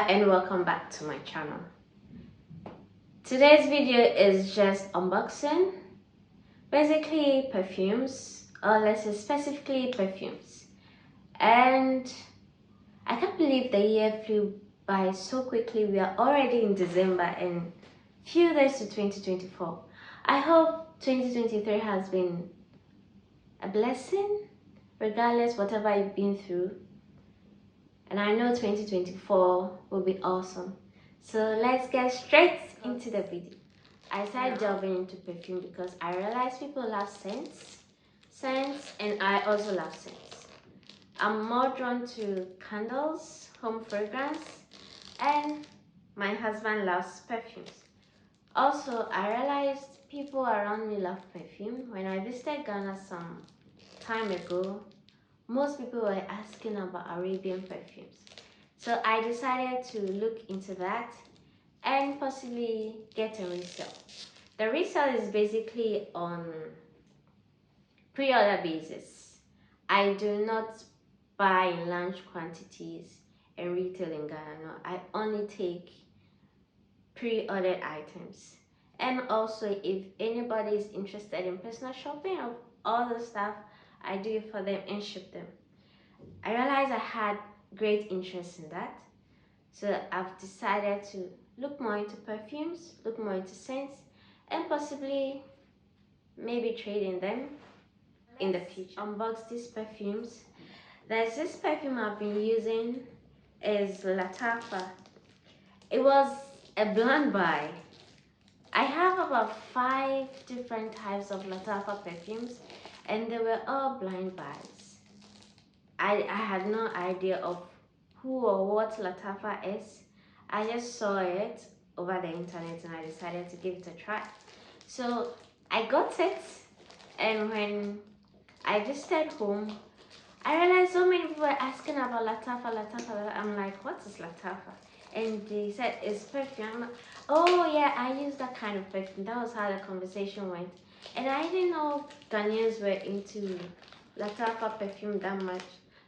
and welcome back to my channel. Today's video is just unboxing, basically perfumes, or let's say specifically perfumes. And I can't believe the year flew by so quickly. We are already in December and few days to 2024. I hope 2023 has been a blessing, regardless whatever you've been through. And I know 2024 will be awesome. So let's get straight into the video. I started delving into perfume because I realized people love scents, and I also love scents. I'm more drawn to candles, home fragrance, and my husband loves perfumes. Also, I realized people around me love perfume. When I visited Ghana some time ago, most people were asking about Arabian perfumes. So I decided to look into that and possibly get a resale. The resale is basically on pre-order basis. I do not buy in large quantities and retail in Ghana. No, I only take pre-ordered items. And also, if anybody is interested in personal shopping of all the stuff, I do it for them and ship them. I realized I had great interest in that, so I've decided to look more into perfumes, look more into scents, and possibly maybe trade in them in the future. Unbox these perfumes. There's this perfume I've been using, is Lattafa. It was a blind buy. I have about 5 different types of Lattafa perfumes, and they were all blind buys. I had no idea of who or what Lattafa is. I just saw it over the internet and I decided to give it a try. So I got it, and when I visited home, I realized so many people were asking about Lattafa. I'm like, what is Lattafa? And they said it's perfume. I'm like, oh yeah, I use that kind of perfume. That was how the conversation went. And I didn't know Ghanaians were into Lattafa perfume that much.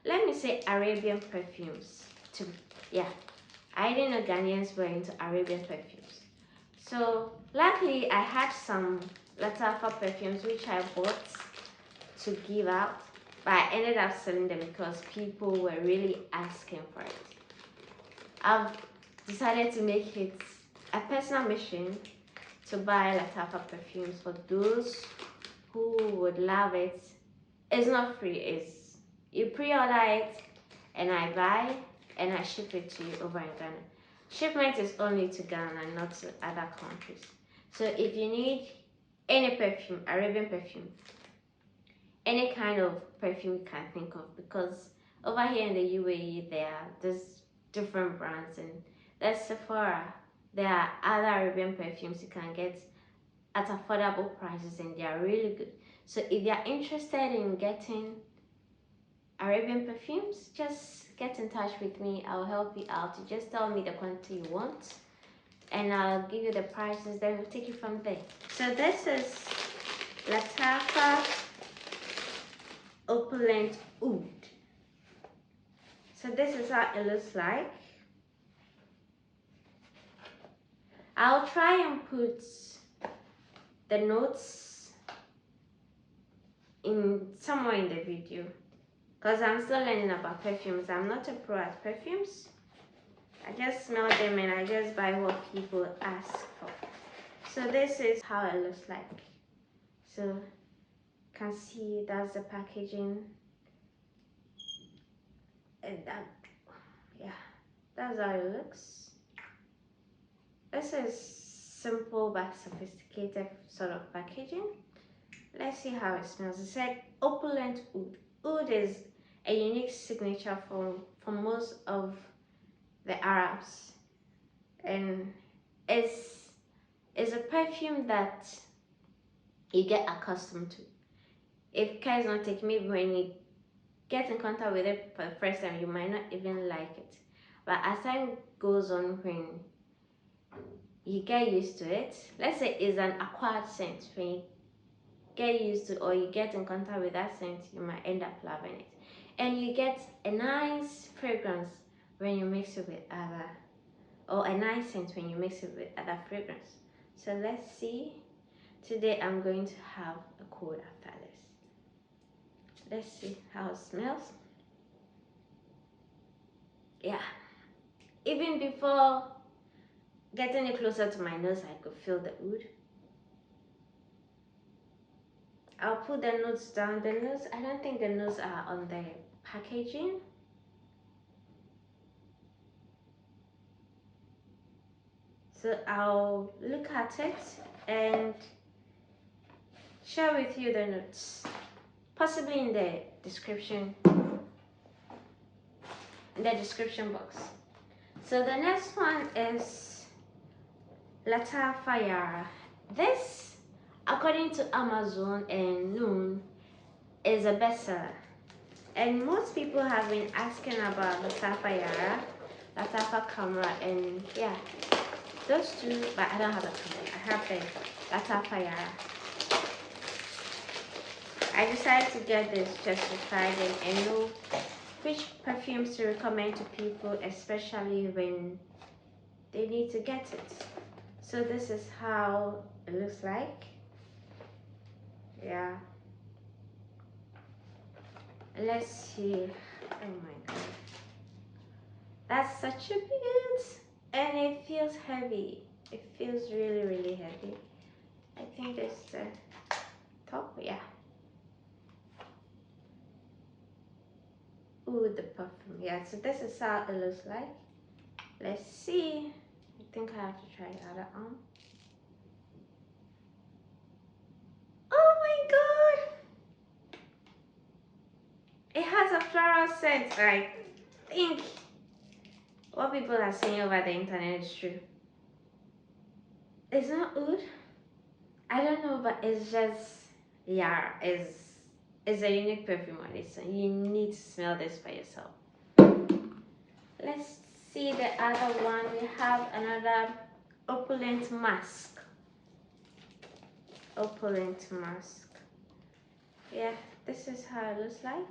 Let me say Arabian perfumes too. Yeah, I didn't know Ghanaians were into Arabian perfumes. So luckily I had some Lattafa perfumes which I bought to give out, but I ended up selling them because people were really asking for it. I've decided to make it a personal mission to buy Lattafa perfumes for those who would love it. It's not free, it's you pre-order it and I buy and I ship it to you over in Ghana. Shipment is only to Ghana and not to other countries. So if you need any perfume, Arabian perfume, any kind of perfume you can think of, because over here in the UAE there's different brands, and there's Sephora. There are other Arabian perfumes you can get at affordable prices and they are really good. So if you're interested in getting Arabian perfumes, just get in touch with me. I'll help you out. You just tell me the quantity you want and I'll give you the prices, then we'll take it from there. So this is Lattafa Opulent Oud. So this is how it looks like. I'll try and put the notes in somewhere in the video, because I'm still learning about perfumes. I'm not a pro at perfumes. I just smell them and I just buy what people ask for. So this is how it looks like. So you can see that's the packaging. And that's how it looks. This is simple but sophisticated sort of packaging. Let's see how it smells. It said Opulent Oud. Oud is a unique signature for most of the Arabs, and it's a perfume that you get accustomed to. If care is not taken, maybe when you get in contact with it for the first time, you might not even like it. But as time goes on, when you get used to it, let's say it's an acquired scent, when you get used to or you get in contact with that scent, you might end up loving it. And you get a nice fragrance when you mix it with other or a nice scent when you mix it with other fragrance. So let's see. Today I'm going to have a cold after this. Let's see how it smells. Yeah, even before getting it closer to my nose, I could feel the oud. I'll put the notes down. The notes, I don't think the notes are on the packaging. So I'll look at it and share with you the notes, possibly in the description box. So the next one is Lattafa Yara. This, according to Amazon and Noon, is a bestseller, and most people have been asking about Lattafa Yara, Lattafa Camera, and yeah, those two. But I don't have a camera. I have the Lattafa Yara. I decided to get this just to try them and know which perfumes to recommend to people, especially when they need to get it. So this is how it looks like. Yeah. Let's see. Oh my god. That's such a bit, and it feels heavy. It feels really, really heavy. I think this is the top. Yeah. Ooh, the perfume. Yeah, so this is how it looks like. Let's see. I think I have to try the other arm. Oh my god! It has a floral scent. I think what people are saying over the internet is true. It's not oud. I don't know, but it's just Yara. It's a unique perfume on its own. You need to smell this for yourself. Let's see the other one. We have another Opulent Musk. Opulent Musk. Yeah, this is how it looks like.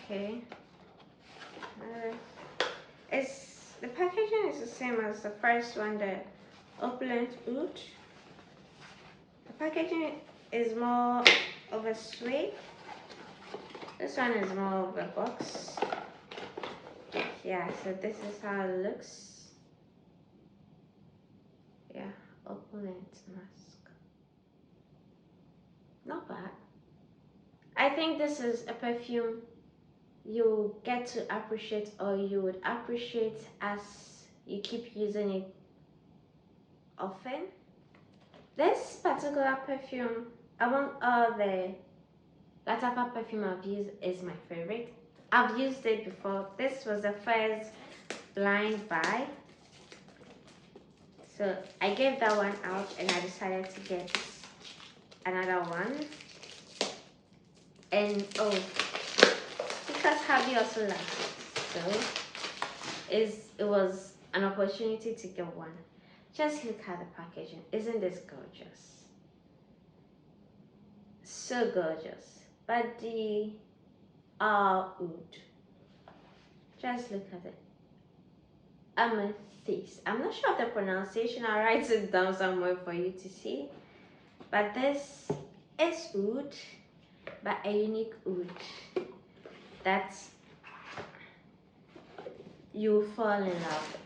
Okay. The packaging is the same as the first one, the Opulent Oud. The packaging is more of a suede. This one is more of a box. Yeah, so this is how it looks. Yeah, Opulent Musk. Not bad. I think this is a perfume you get to appreciate, or you would appreciate as you keep using it often. This particular perfume, among all the Lattafa perfume I've used, is my favorite. I've used it before. This was the first blind buy. So I gave that one out and I decided to get another one. And oh, because hubby also likes it, so it was an opportunity to get one. Just look at the packaging. Isn't this gorgeous? So gorgeous. Badee Al Oud. Just look at it. Amethyst. I'm not sure of the pronunciation. I'll write it down somewhere for you to see. But this is oud, but a unique oud that you fall in love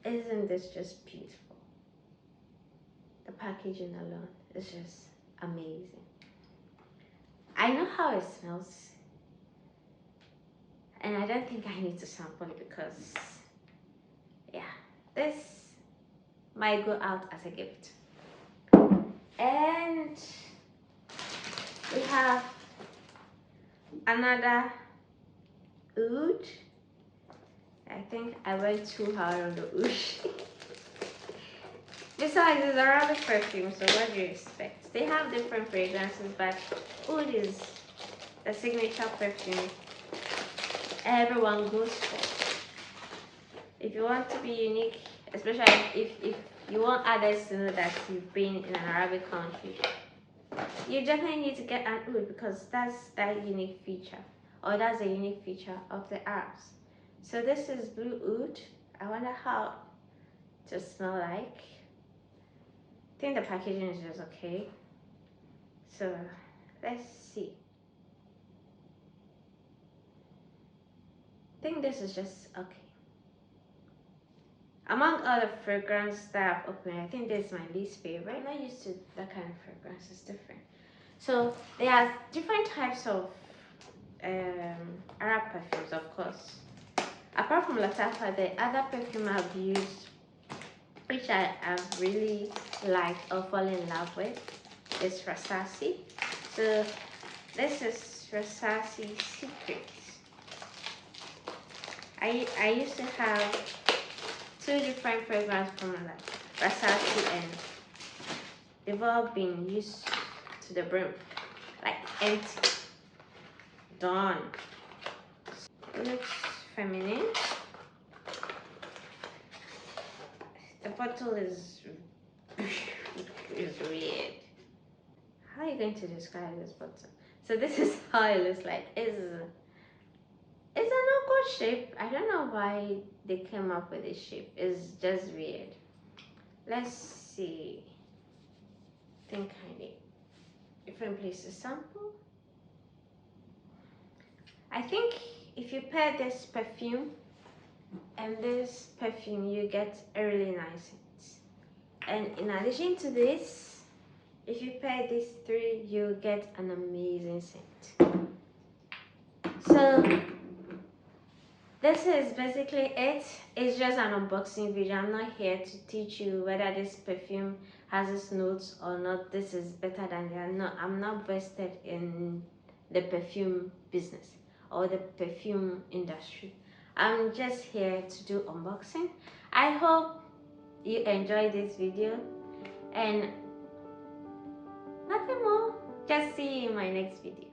with. Isn't this just beautiful? The packaging alone is just amazing. I know how it smells, and I don't think I need to sample it because, yeah, this might go out as a gift. And we have another oud. I think I went too hard on the oud. Besides, it's Arabian perfume, so what do you expect? They have different fragrances, but oud is the signature perfume everyone goes for. If you want to be unique, especially if you want others to know that you've been in an Arabic country, you definitely need to get an oud because that's that unique feature, or that's a unique feature of the Arabs. So this is Blue Oud. I wonder how it will smell like. I think the packaging is just okay. So let's see. I think this is just okay. Among all the fragrance that I've opened, I think this is my least favorite. I'm not used to that kind of fragrance, it's different. So there are different types of Arab perfumes, of course. Apart from Lattafa, the other perfume I've used, which I have really liked or fallen in love with, is Rasasi. So this is Rasasi Secret. I used to have 2 different fragrances from Rasasi, and they've all been used to the brim, like empty, done. It looks feminine. The bottle is weird. How are you going to describe this bottle? So this is how it looks like. It's an awkward shape. I don't know why they came up with this shape. It's just weird. Let's see. I think I need different place to sample. I think if you pair this perfume and this perfume, you get a really nice scent. And in addition to this, if you pair these 3, you get an amazing scent. So this is basically it. It's just an unboxing video. I'm not here to teach you whether this perfume has its notes or not. This is better than that. No, I'm not vested in the perfume business or the perfume industry. I'm just here to do unboxing. I hope you enjoyed this video, and nothing more. Just see you in my next video.